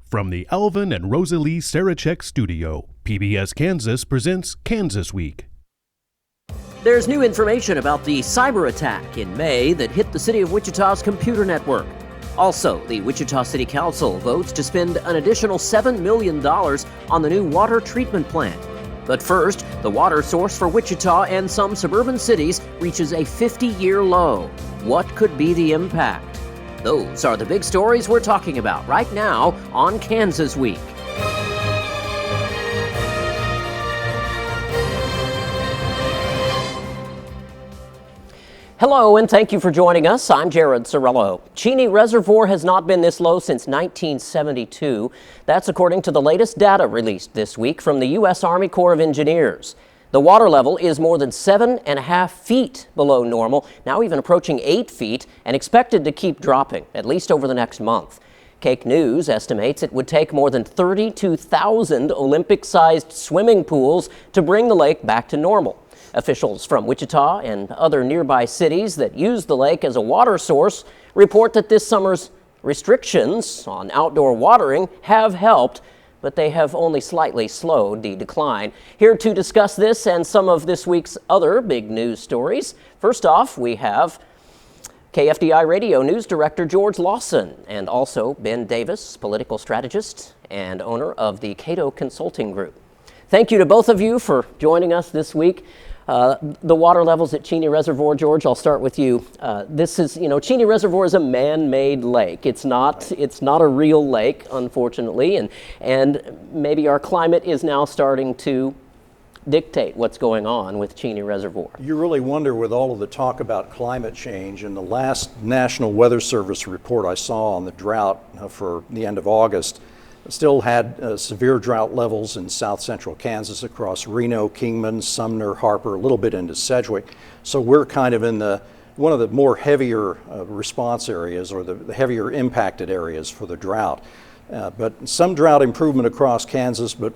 From the Alvin and Rosalie Sarachek studio, PBS Kansas presents Kansas Week. There's new information about the cyber attack in May that hit the city of Wichita's computer network. Also, the Wichita City Council votes to spend an additional $7 million on the new water treatment plant. But first, the water source for Wichita and some suburban cities reaches a 50-year low. What could be the impact? Those are the big stories we're talking about right now on Kansas Week. Hello, and thank you for joining us. I'm Jared Cerullo. Cheney Reservoir has not been this low since 1972. That's according to the latest data released this week from the U.S. Army Corps of Engineers. The water level is more than 7.5 feet below normal, now even approaching 8 feet, and expected to keep dropping, at least over the next month. Cake News estimates it would take more than 32,000 Olympic-sized swimming pools to bring the lake back to normal. Officials from Wichita and other nearby cities that use the lake as a water source report that this summer's restrictions on outdoor watering have helped, but they have only slightly slowed the decline. Here to discuss this and some of this week's other big news stories, first off, we have KFDI Radio News Director George Lawson and also Ben Davis, political strategist and owner of the Cato Consulting Group. Thank you to both of you for joining us this week. The water levels at Cheney Reservoir, George, I'll start with you. Cheney Reservoir is a man-made lake. It's not a real lake, unfortunately, and maybe our climate is now starting to dictate what's going on with Cheney Reservoir. You really wonder, with all of the talk about climate change, and the last National Weather Service report I saw on the drought for the end of August still had severe drought levels in south central Kansas across Reno, Kingman, Sumner, Harper, a little bit into Sedgwick. So we're kind of in one of the more heavier response areas, or the heavier impacted areas for the drought. But some drought improvement across Kansas, but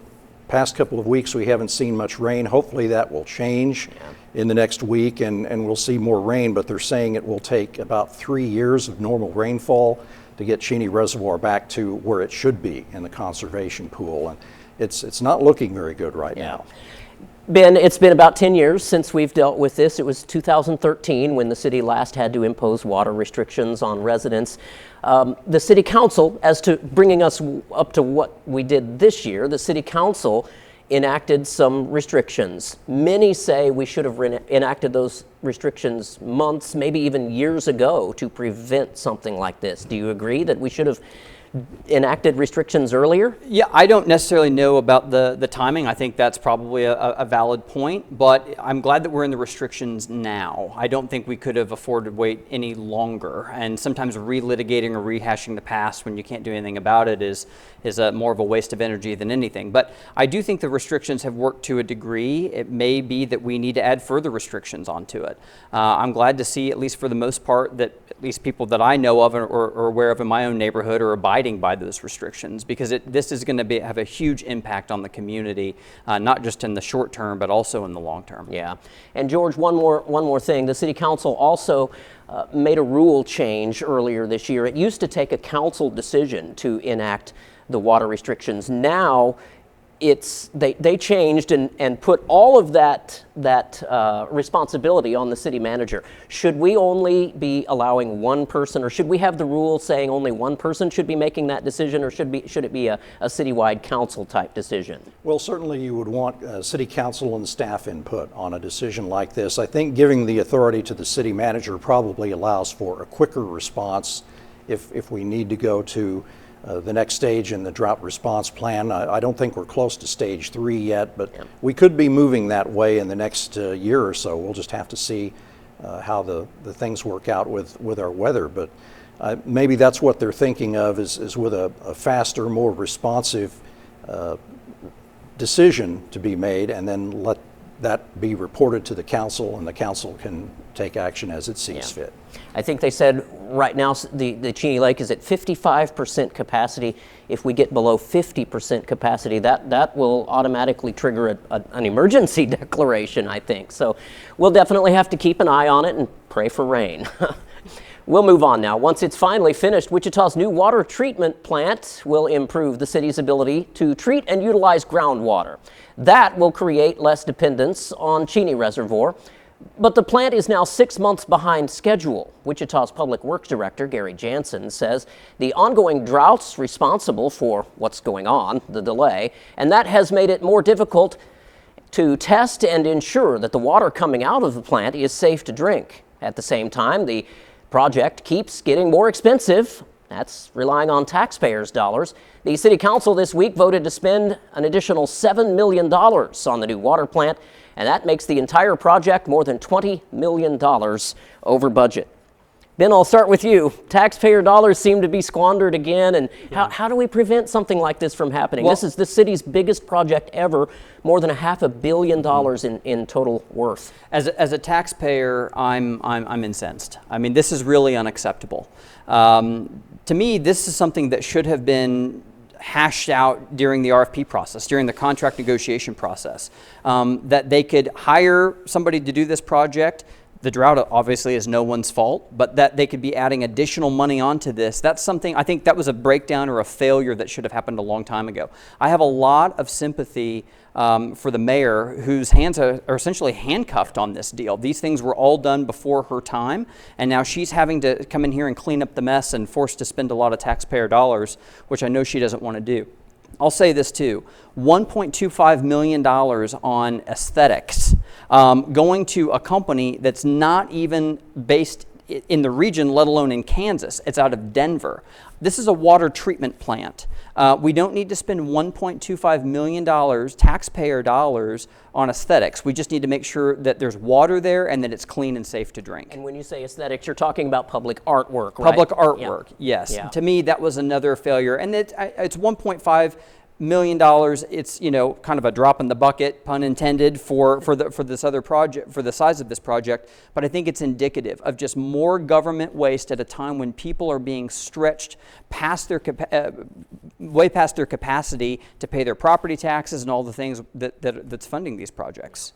past couple of weeks we haven't seen much rain. Hopefully that will change in the next week and we'll see more rain, but they're saying it will take about 3 years of normal rainfall to get Cheney Reservoir back to where it should be in the conservation pool. And it's not looking very good right now. Ben, it's been about 10 years since we've dealt with this. It was 2013 when the city last had to impose water restrictions on residents. The city council, as to bringing us up to what we did this year, the city council enacted some restrictions. Many say we should have enacted those restrictions months, maybe even years ago, to prevent something like this. Do you agree that we should have enacted restrictions earlier? Yeah, I don't necessarily know about the timing. I think that's probably a valid point, but I'm glad that we're in the restrictions now. I don't think we could have afforded to wait any longer, and sometimes relitigating or rehashing the past when you can't do anything about it is more of a waste of energy than anything. But I do think the restrictions have worked to a degree. It may be that we need to add further restrictions onto it. I'm glad to see, at least for the most part, that at least people that I know of or aware of in my own neighborhood are abiding by those restrictions, because this is going to have a huge impact on the community, not just in the short term, but also in the long term. Yeah. And George, one more thing. The city council also made a rule change earlier this year. It used to take a council decision to enact the water restrictions. Now they changed and put all of that responsibility on the city manager. Should we only be allowing one person, or should we have the rule saying only one person should be making that decision, or should it be a citywide council type decision? Well, certainly you would want city council and staff input on a decision like this. I think giving the authority to the city manager probably allows for a quicker response if we need to go to the next stage in the drought response plan. I don't think we're close to stage 3 yet, but we could be moving that way in the next year or so. We'll just have to see how the things work out with our weather. But maybe that's what they're thinking of, is with a faster, more responsive decision to be made, and then let that be reported to the council, and the council can take action as it sees fit. I think they said right now the Cheney Lake is at 55% capacity. If we get below 50% capacity, that will automatically trigger an emergency declaration, I think. So we'll definitely have to keep an eye on it and pray for rain. We'll move on now. Once it's finally finished, Wichita's new water treatment plant will improve the city's ability to treat and utilize groundwater. That will create less dependence on Cheney Reservoir. But the plant is now 6 months behind schedule. Wichita's Public Works Director, Gary Jansen, says the ongoing drought's responsible for what's going on, the delay, and that has made it more difficult to test and ensure that the water coming out of the plant is safe to drink. At the same time, the project keeps getting more expensive. That's relying on taxpayers' dollars. The City Council this week voted to spend an additional $7 million on the new water plant, and that makes the entire project more than $20 million over budget. Ben, I'll start with you. Taxpayer dollars seem to be squandered again, and how do we prevent something like this from happening? Well, this is the city's biggest project ever, more than $500 million in total worth. As a taxpayer, I'm incensed. I mean, this is really unacceptable. To me, this is something that should have been hashed out during the RFP process, during the contract negotiation process, that they could hire somebody to do this project. The drought obviously is no one's fault, but that they could be adding additional money onto this. That's something, I think that was a breakdown or a failure that should have happened a long time ago. I have a lot of sympathy for the mayor, whose hands are essentially handcuffed on this deal. These things were all done before her time, and now she's having to come in here and clean up the mess and forced to spend a lot of taxpayer dollars, which I know she doesn't want to do. I'll say this too, $1.25 million on aesthetics, going to a company that's not even based in the region, let alone in Kansas. It's out of Denver. This is a water treatment plant. We don't need to spend $1.25 million, taxpayer dollars, on aesthetics. We just need to make sure that there's water there and that it's clean and safe to drink. And when you say aesthetics, you're talking about public artwork, right? Public artwork, yes. Yeah. To me, that was another failure. And it's $1.5 million. It's, you know, kind of a drop in the bucket, pun intended, for this other project, for the size of this project. But I think it's indicative of just more government waste at a time when people are being stretched past their way past their capacity to pay their property taxes and all the things that's funding these projects.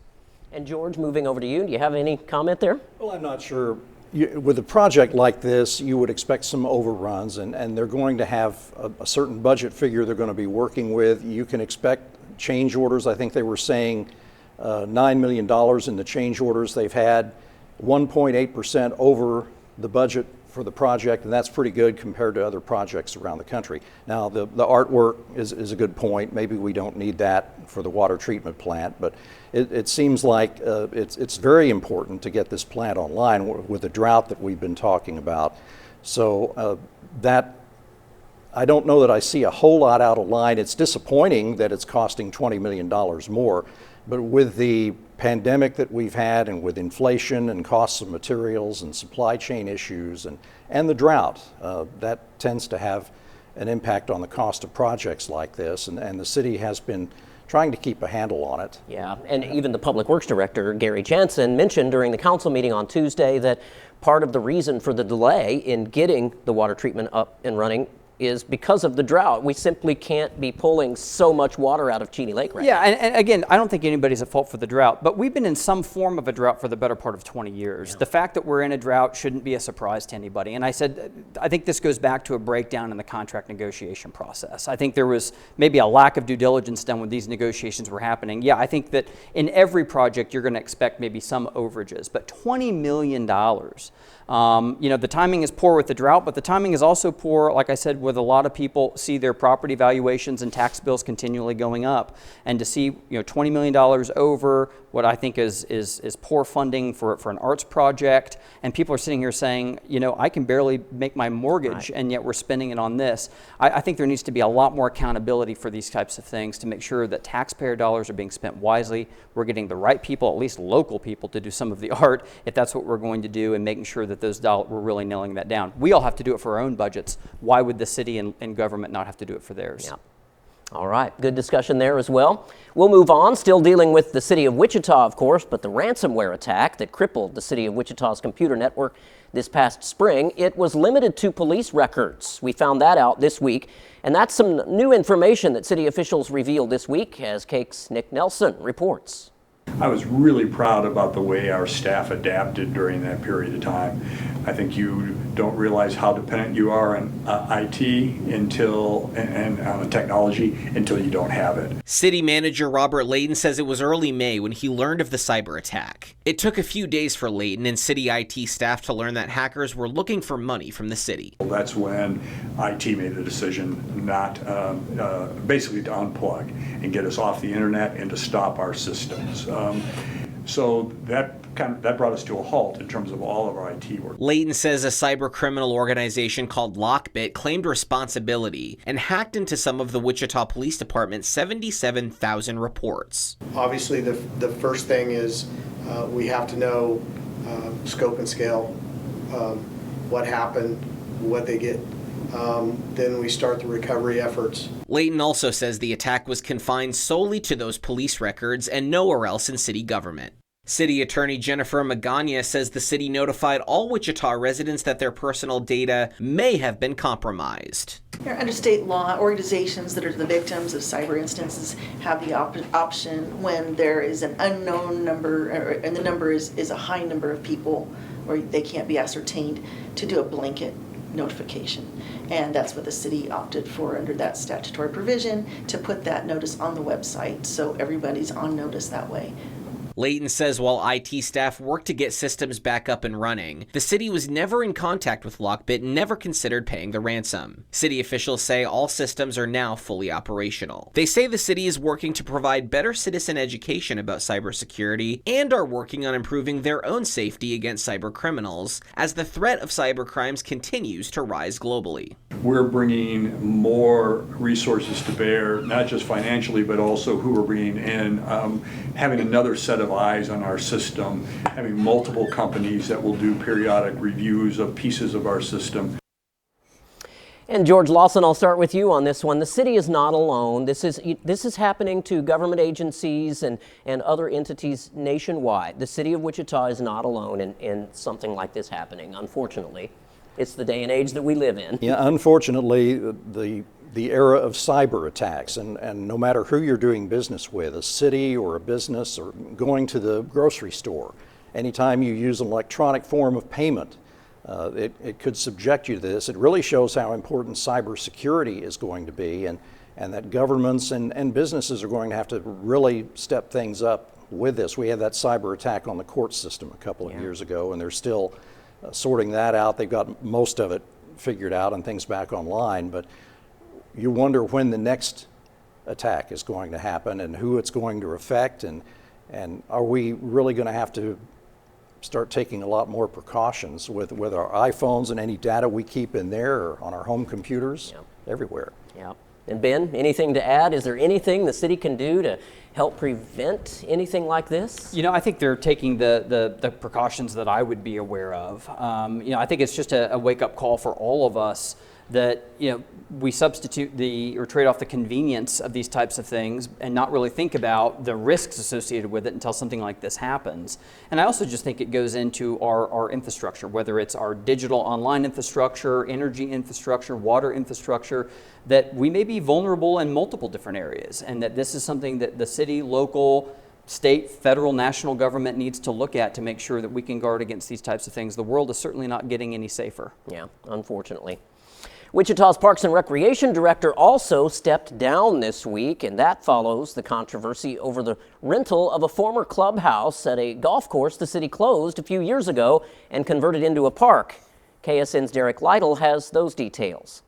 And George, moving over to you, do you have any comment there? Well, I'm not sure. With a project like this, you would expect some overruns, and they're going to have a certain budget figure they're going to be working with. You can expect change orders. I think they were saying $9 million in the change orders they've had, 1.8% over the budget for the project, and that's pretty good compared to other projects around the country. Now, the artwork is a good point. Maybe we don't need that for the water treatment plant, but it seems like it's very important to get this plant online with the drought that we've been talking about. So that, I don't know that I see a whole lot out of line. It's disappointing that it's costing $20 million more, but with the pandemic that we've had and with inflation and costs of materials and supply chain issues and the drought, that tends to have an impact on the cost of projects like this, and the city has been trying to keep a handle on it. Yeah, and even the Public Works Director, Gary Jansen, mentioned during the council meeting on Tuesday that part of the reason for the delay in getting the water treatment up and running is because of the drought. We simply can't be pulling so much water out of Cheney Lake right now. Yeah, and again, I don't think anybody's at fault for the drought, but we've been in some form of a drought for the better part of 20 years. Yeah. The fact that we're in a drought shouldn't be a surprise to anybody. And I think this goes back to a breakdown in the contract negotiation process. I think there was maybe a lack of due diligence done when these negotiations were happening. Yeah, I think that in every project you're going to expect maybe some overages, but $20 million. You know, the timing is poor with the drought, but the timing is also poor, like I said, with a lot of people see their property valuations and tax bills continually going up. And to see, you know, $20 million over what I think is poor funding for an arts project, and people are sitting here saying, you know, I can barely make my mortgage, right, and yet we're spending it on this. I think there needs to be a lot more accountability for these types of things to make sure that taxpayer dollars are being spent wisely. We're getting the right people, at least local people, to do some of the art, if that's what we're going to do, and making sure that those dollars, we're really nailing that down. We all have to do it for our own budgets. Why would the city and government not have to do it for theirs? Yeah. All right, good discussion there as well. We'll move on, still dealing with the city of Wichita, of course, but the ransomware attack that crippled the city of Wichita's computer network this past spring, it was limited to police records. We found that out this week, and that's some new information that city officials revealed this week, as Cake's Nick Nelson reports. I was really proud about the way our staff adapted during that period of time. I think you don't realize how dependent you are on IT and on technology until you don't have it. City manager Robert Layton says it was early May when he learned of the cyber attack. It took a few days for Layton and city IT staff to learn that hackers were looking for money from the city. Well, that's when IT made the decision not, basically to unplug and get us off the internet and to stop our systems. So that brought us to a halt in terms of all of our IT work. Layton says a cyber criminal organization called Lockbit claimed responsibility and hacked into some of the Wichita Police Department's 77,000 reports. Obviously, the first thing is we have to know scope and scale, what happened, what they get. Then we start the recovery efforts. Layton also says the attack was confined solely to those police records and nowhere else in city government. City Attorney Jennifer Magana says the city notified all Wichita residents that their personal data may have been compromised. Under state law, organizations that are the victims of cyber instances have the option when there is an unknown number, and the number is a high number of people, or they can't be ascertained, to do a blanket notification. And that's what the city opted for under that statutory provision, to put that notice on the website so everybody's on notice that way. Layton says while IT staff worked to get systems back up and running, the city was never in contact with Lockbit and never considered paying the ransom. City officials say all systems are now fully operational. They say the city is working to provide better citizen education about cybersecurity and are working on improving their own safety against cyber criminals as the threat of cyber crimes continues to rise globally. We're bringing more resources to bear, not just financially, but also who we're bringing in, having another set of eyes on our system, having multiple companies that will do periodic reviews of pieces of our system. And George Lawson, I'll start with you on this one. The city is not alone. This is happening to government agencies and other entities nationwide. The city of Wichita is not alone in something like this happening, unfortunately. It's the day and age that we live in. Yeah, unfortunately, the era of cyber attacks, and no matter who you're doing business with, a city or a business or going to the grocery store, anytime you use an electronic form of payment, it could subject you to this. It really shows how important cybersecurity is going to be, and that governments and businesses are going to have to really step things up with this. We had that cyber attack on the court system a couple of years ago, and they're still sorting that out. They've got most of it figured out and things back online, but you wonder when the next attack is going to happen and who it's going to affect, and are we really going to have to start taking a lot more precautions with our iPhones and any data we keep in there or on our home computers, everywhere. Yeah. And Ben, anything to add? Is there anything the city can do to help prevent anything like this? You know, I think they're taking the precautions that I would be aware of. You know, I think it's just a wake-up call for all of us that, you know, we substitute or trade off the convenience of these types of things and not really think about the risks associated with it until something like this happens. And I also just think it goes into our infrastructure, whether it's our digital online infrastructure, energy infrastructure, water infrastructure, that we may be vulnerable in multiple different areas, and that this is something that the city, local, state, federal, national government needs to look at to make sure that we can guard against these types of things. The world is certainly not getting any safer. Yeah, unfortunately. Wichita's Parks and Recreation Director also stepped down this week, and that follows the controversy over the rental of a former clubhouse at a golf course the city closed a few years ago and converted into a park. KSN's Derek Lytle has those details.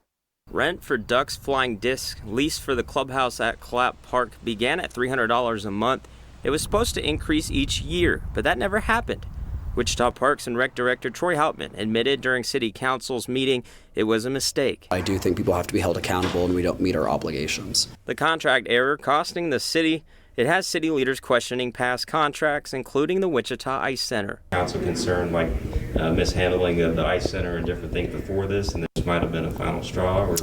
Rent for Ducks Flying Disc, lease for the clubhouse at Clapp Park, began at $300 a month. It was supposed to increase each year, but that never happened. Wichita Parks and Rec Director Troy Hauptman admitted during City Council's meeting it was a mistake. I do think people have to be held accountable and we don't meet our obligations. The contract error costing the city, it has city leaders questioning past contracts, including the Wichita Ice Center. Council concerned like mishandling of the Ice Center and different things before this, and this might have been a final straw. Or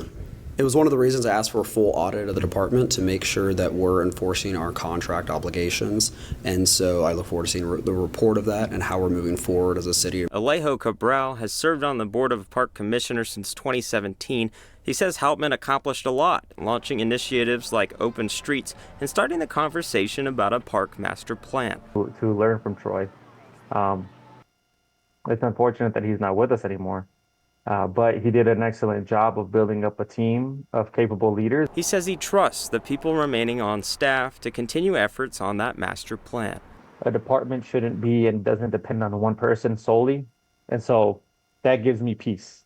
it was one of the reasons I asked for a full audit of the department to make sure that we're enforcing our contract obligations. And so I look forward to seeing the report of that and how we're moving forward as a city. Alejo Cabral has served on the Board of Park Commissioners since 2017. He says Hauptman accomplished a lot, launching initiatives like Open Streets and starting the conversation about a park master plan. To learn from Troy, It's unfortunate that he's not with us anymore. But he did an excellent job of building up a team of capable leaders. He says he trusts the people remaining on staff to continue efforts on that master plan. A department shouldn't be and doesn't depend on one person solely. And so that gives me peace.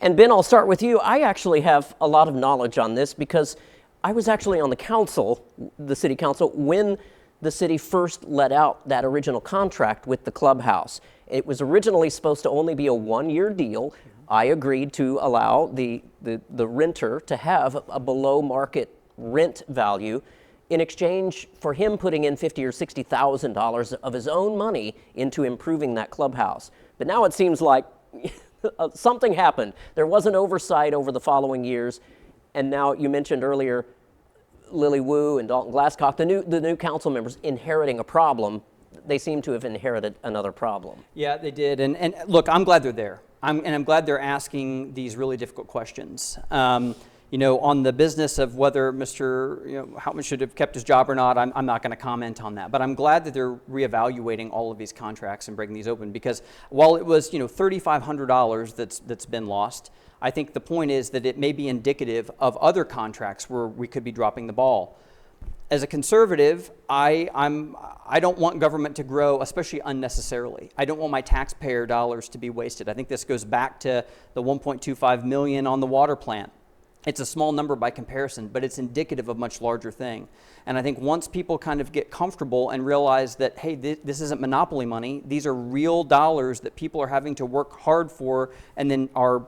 And Ben, I'll start with you. I actually have a lot of knowledge on this because I was actually on the council, the city council, when the city first let out that original contract with the clubhouse. It was originally supposed to only be a one-year deal. I agreed to allow the renter to have a below market rent value in exchange for him putting in $50,000 or $60,000 of his own money into improving that clubhouse. But now it seems like something happened. There was an oversight over the following years, and now you mentioned earlier Lily Wu and Dalton Glasscock, the new council members inheriting a problem. They seem to have inherited another problem. Yeah, they did. And look, I'm glad they're there. I'm glad they're asking these really difficult questions. On the business of whether Mr. Houtman should have kept his job or not, I'm not going to comment on that. But I'm glad that they're reevaluating all of these contracts and breaking these open, because while it was $3,500 that's been lost, I think the point is that it may be indicative of other contracts where we could be dropping the ball. As a conservative, I don't want government to grow, especially unnecessarily. I don't want my taxpayer dollars to be wasted. I think this goes back to the $1.25 million on the water plant. It's a small number by comparison, but it's indicative of a much larger thing. And I think once people kind of get comfortable and realize that, hey, this isn't monopoly money, these are real dollars that people are having to work hard for and then are,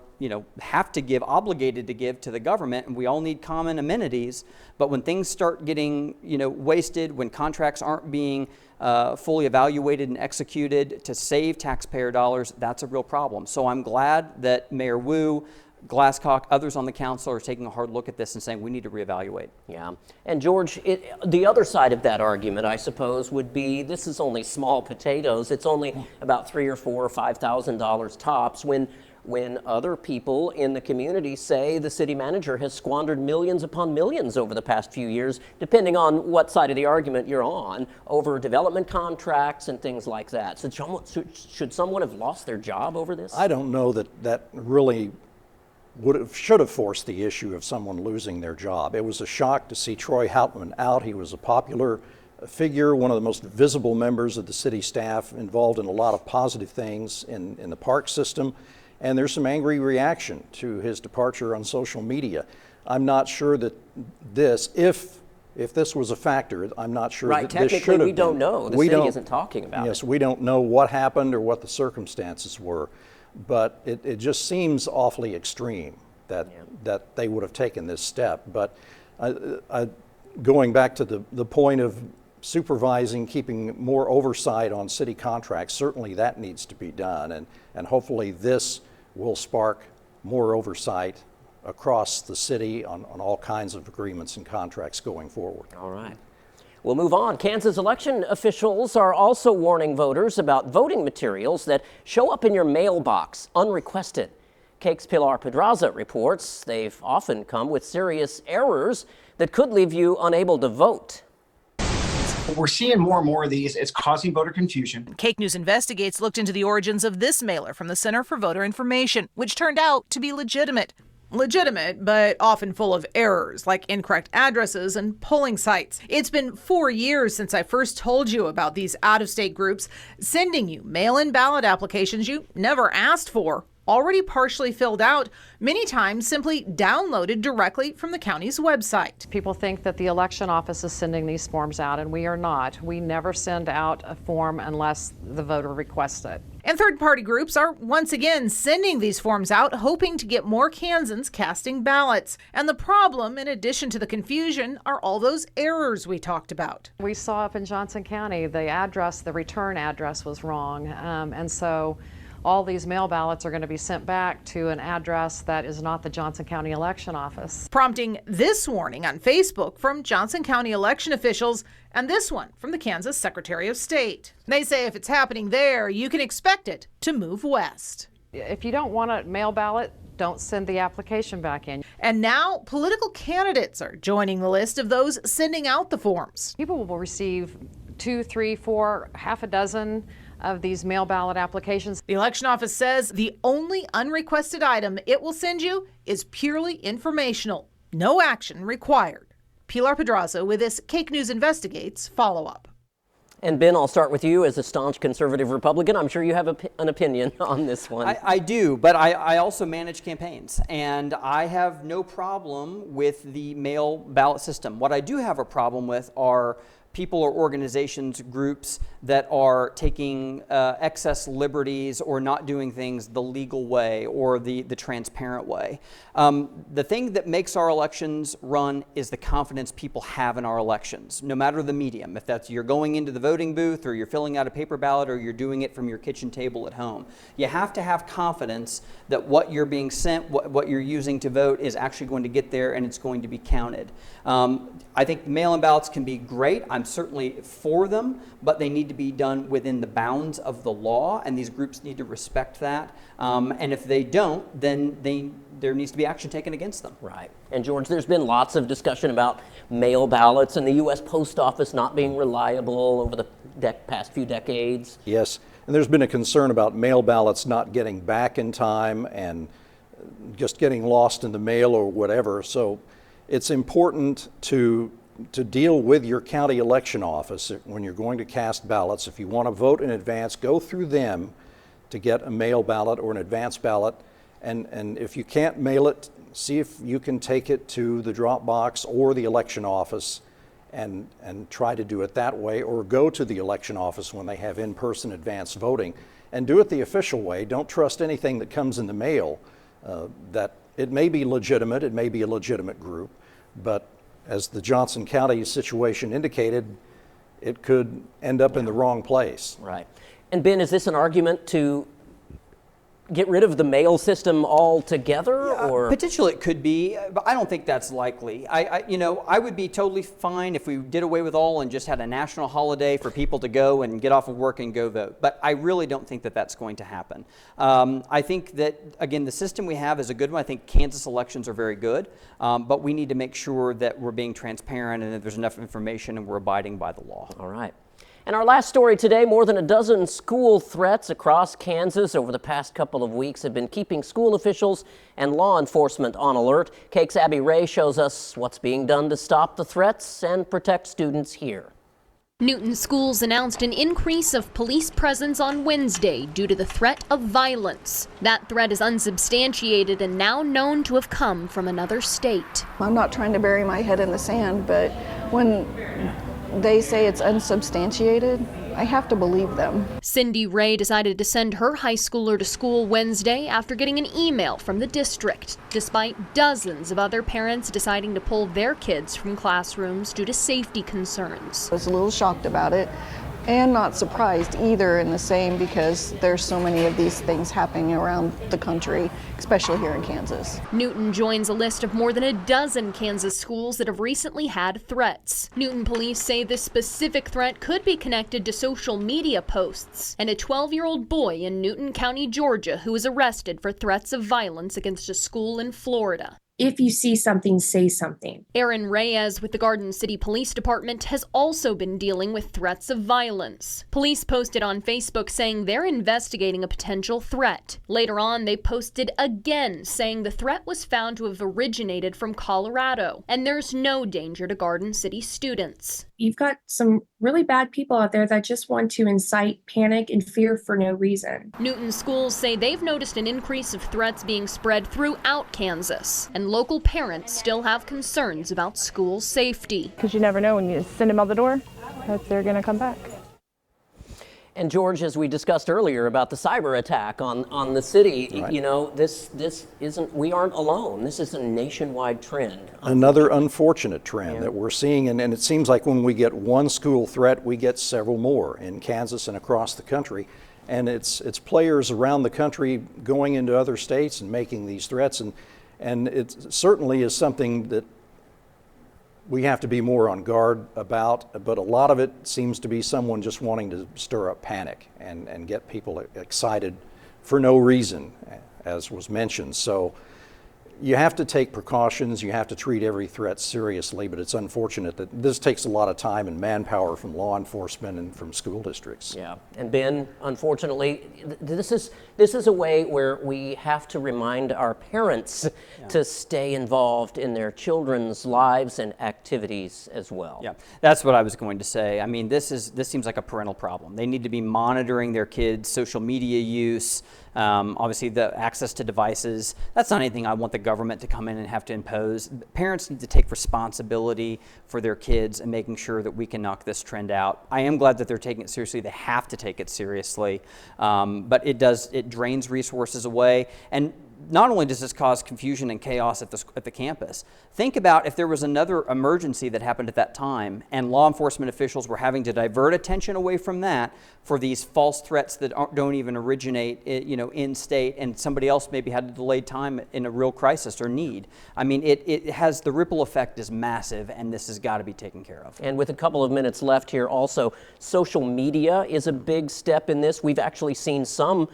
have to give, obligated to give to the government, and we all need common amenities. But when things start getting, wasted, when contracts aren't being fully evaluated and executed to save taxpayer dollars, that's a real problem. So I'm glad that Mayor Wu, Glasscock, others on the council are taking a hard look at this and saying we need to reevaluate. Yeah. And George, the other side of that argument, I suppose, would be this is only small potatoes. It's only about $3,000 or $4,000 or $5,000 tops when other people in the community say the city manager has squandered millions upon millions over the past few years, depending on what side of the argument you're on, over development contracts and things like that. So should someone have lost their job over this? I don't know that really should have forced the issue of someone losing their job. It was a shock to see Troy Houtman out. He was a popular figure, one of the most visible members of the city staff, involved in a lot of positive things in the park system. And there's some angry reaction to his departure on social media. I'm not sure that if this was a factor, I'm not sure that this should have been. Right, technically we don't know. The city isn't talking about it. Yes, we don't know what happened or what the circumstances were. But it just seems awfully extreme that they would have taken this step. But going back to the point of supervising, keeping more oversight on city contracts, certainly that needs to be done. And hopefully this will spark more oversight across the city on all kinds of agreements and contracts going forward. All right. We'll move on. Kansas election officials are also warning voters about voting materials that show up in your mailbox unrequested. Cake's Pilar Pedraza reports they've often come with serious errors that could leave you unable to vote. We're seeing more and more of these. It's causing voter confusion. Cake News Investigates looked into the origins of this mailer from the Center for Voter Information, which turned out to be legitimate. Legitimate, but often full of errors, like incorrect addresses and polling sites. It's been 4 years since I first told you about these out-of-state groups sending you mail-in ballot applications you never asked for, already partially filled out, many times simply downloaded directly from the county's website. People think that the election office is sending these forms out, and we are not. We never send out a form unless the voter requests it. And third-party groups are once again sending these forms out, hoping to get more Kansans casting ballots. And the problem, in addition to the confusion, are all those errors we talked about. We saw up in Johnson County, the return address was wrong. And so all these mail ballots are going to be sent back to an address that is not the Johnson County election office. Prompting this warning on Facebook from Johnson County election officials, and this one from the Kansas Secretary of State. They say if it's happening there, you can expect it to move west. If you don't want a mail ballot, don't send the application back in. And now political candidates are joining the list of those sending out the forms. People will receive 2, 3, 4, half a dozen of these mail ballot applications. The election office says the only unrequested item it will send you is purely informational. No action required. Pilar Pedraza with this Cake News Investigates follow-up. And Ben, I'll start with you as a staunch conservative Republican. I'm sure you have an opinion on this one. I do, but I also manage campaigns, and I have no problem with the mail ballot system. What I do have a problem with are people or organizations, groups that are taking excess liberties or not doing things the legal way or the transparent way. The thing that makes our elections run is the confidence people have in our elections, no matter the medium. If that's you're going into the voting booth or you're filling out a paper ballot or you're doing it from your kitchen table at home. You have to have confidence that what you're being sent, what you're using to vote is actually going to get there and it's going to be counted. I think mail-in ballots can be great. I'm certainly for them, but they need to be done within the bounds of the law, and these groups need to respect that. And if they don't, then there needs to be action taken against them. Right. And George, there's been lots of discussion about mail ballots and the U.S. Post Office not being reliable over the past few decades. Yes, and there's been a concern about mail ballots not getting back in time and just getting lost in the mail or whatever. So it's important to deal with your county election office when you're going to cast ballots. If you want to vote in advance, go through them to get a mail ballot or an advance ballot. And if you can't mail it, see if you can take it to the drop box or the election office and try to do it that way, or go to the election office when they have in-person advance voting and do it the official way. Don't trust anything that comes in the mail. That it may be legitimate, it may be a legitimate group, but as the Johnson County situation indicated, it could end up in the wrong place. Right. And Ben, is this an argument to get rid of the mail system altogether? Or Potentially it could be, but I don't think that's likely. I would be totally fine if we did away with all and just had a national holiday for people to go and get off of work and go vote. But I really don't think that that's going to happen. I think that, again, the system we have is a good one. I think Kansas elections are very good, but we need to make sure that we're being transparent and that there's enough information and we're abiding by the law. All right. And our last story today, more than a dozen school threats across Kansas over the past couple of weeks have been keeping school officials and law enforcement on alert. Cake's Abby Ray shows us what's being done to stop the threats and protect students here. Newton schools announced an increase of police presence on Wednesday due to the threat of violence. That threat is unsubstantiated and now known to have come from another state. I'm not trying to bury my head in the sand, but when they say it's unsubstantiated, I have to believe them. Cindy Ray decided to send her high schooler to school Wednesday after getting an email from the district, despite dozens of other parents deciding to pull their kids from classrooms due to safety concerns. I was a little shocked about it and not surprised either, in the same, because there's so many of these things happening around the country, especially here in Kansas. Newton joins a list of more than a dozen Kansas schools that have recently had threats. Newton police say this specific threat could be connected to social media posts and a 12-year-old boy in Newton County, Georgia, who was arrested for threats of violence against a school in Florida. If you see something, say something. Aaron Reyes with the Garden City Police Department has also been dealing with threats of violence. Police posted on Facebook saying they're investigating a potential threat. Later on, they posted again saying the threat was found to have originated from Colorado, and there's no danger to Garden City students. You've got some really bad people out there that just want to incite panic and fear for no reason. Newton schools say they've noticed an increase of threats being spread throughout Kansas, and local parents still have concerns about school safety. Because you never know when you send them out the door, that they're going to come back. And George, as we discussed earlier about the cyber attack on the city, right. You know, this isn't, we aren't alone. This is a nationwide trend. Another unfortunate trend that we're seeing, and it seems like when we get one school threat, we get several more in Kansas and across the country. And it's players around the country going into other states and making these threats, and it certainly is something that we have to be more on guard about, but a lot of it seems to be someone just wanting to stir up panic and get people excited for no reason, as was mentioned. So you have to take precautions, you have to treat every threat seriously, but it's unfortunate that this takes a lot of time and manpower from law enforcement and from school districts. Yeah, and Ben, unfortunately, this is a way where we have to remind our parents to stay involved in their children's lives and activities as well. Yeah, that's what I was going to say. I mean, this seems like a parental problem. They need to be monitoring their kids' social media use, obviously the access to devices. That's not anything I want the government to come in and have to impose. Parents need to take responsibility for their kids and making sure that we can knock this trend out. I am glad that they're taking it seriously. They have to take it seriously, but it drains resources away. And not only does this cause confusion and chaos at the campus, think about if there was another emergency that happened at that time and law enforcement officials were having to divert attention away from that for these false threats that don't even originate in state, and somebody else maybe had to delay time in a real crisis or need. I mean, it has, the ripple effect is massive, and this has got to be taken care of. And with a couple of minutes left here, also, social media is a big step in this. We've actually seen some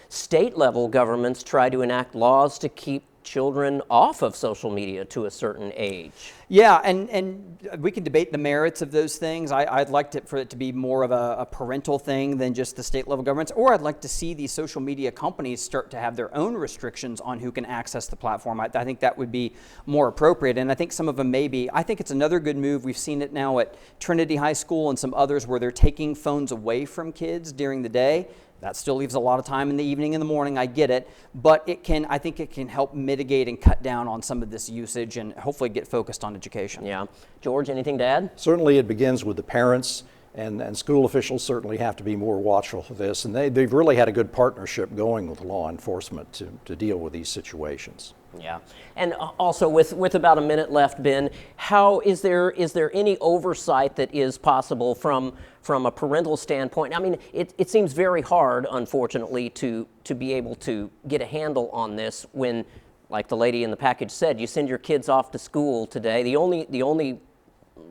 state-level governments try to enact laws to keep children off of social media to a certain age. Yeah, and we can debate the merits of those things. I'd like for it to be more of a parental thing than just the state-level governments, or I'd like to see these social media companies start to have their own restrictions on who can access the platform. I think that would be more appropriate, and I think some of them may be. I think it's another good move. We've seen it now at Trinity High School and some others where they're taking phones away from kids during the day. That still leaves a lot of time in the evening and the morning, I get it, but I think it can help mitigate and cut down on some of this usage and hopefully get focused on education. Yeah. George, anything to add? Certainly it begins with the parents, and school officials certainly have to be more watchful of this, and they've really had a good partnership going with law enforcement to deal with these situations. Yeah, and also with about a minute left, Ben, how is there any oversight that is possible from a parental standpoint? I mean, it seems very hard, unfortunately, to be able to get a handle on this when, like the lady in the package said, you send your kids off to school today. The only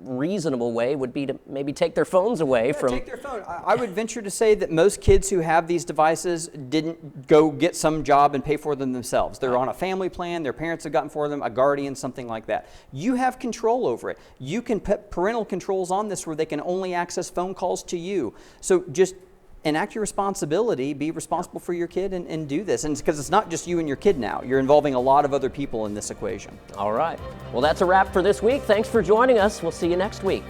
reasonable way would be to maybe take their phones away from. Take their phone. I would venture to say that most kids who have these devices didn't go get some job and pay for them themselves. They're on a family plan, their parents have gotten for them, a guardian, something like that. You have control over it. You can put parental controls on this where they can only access phone calls to you. So just enact your responsibility, be responsible for your kid, and do this. And because it's not just you and your kid now. You're involving a lot of other people in this equation. All right. Well, that's a wrap for this week. Thanks for joining us. We'll see you next week.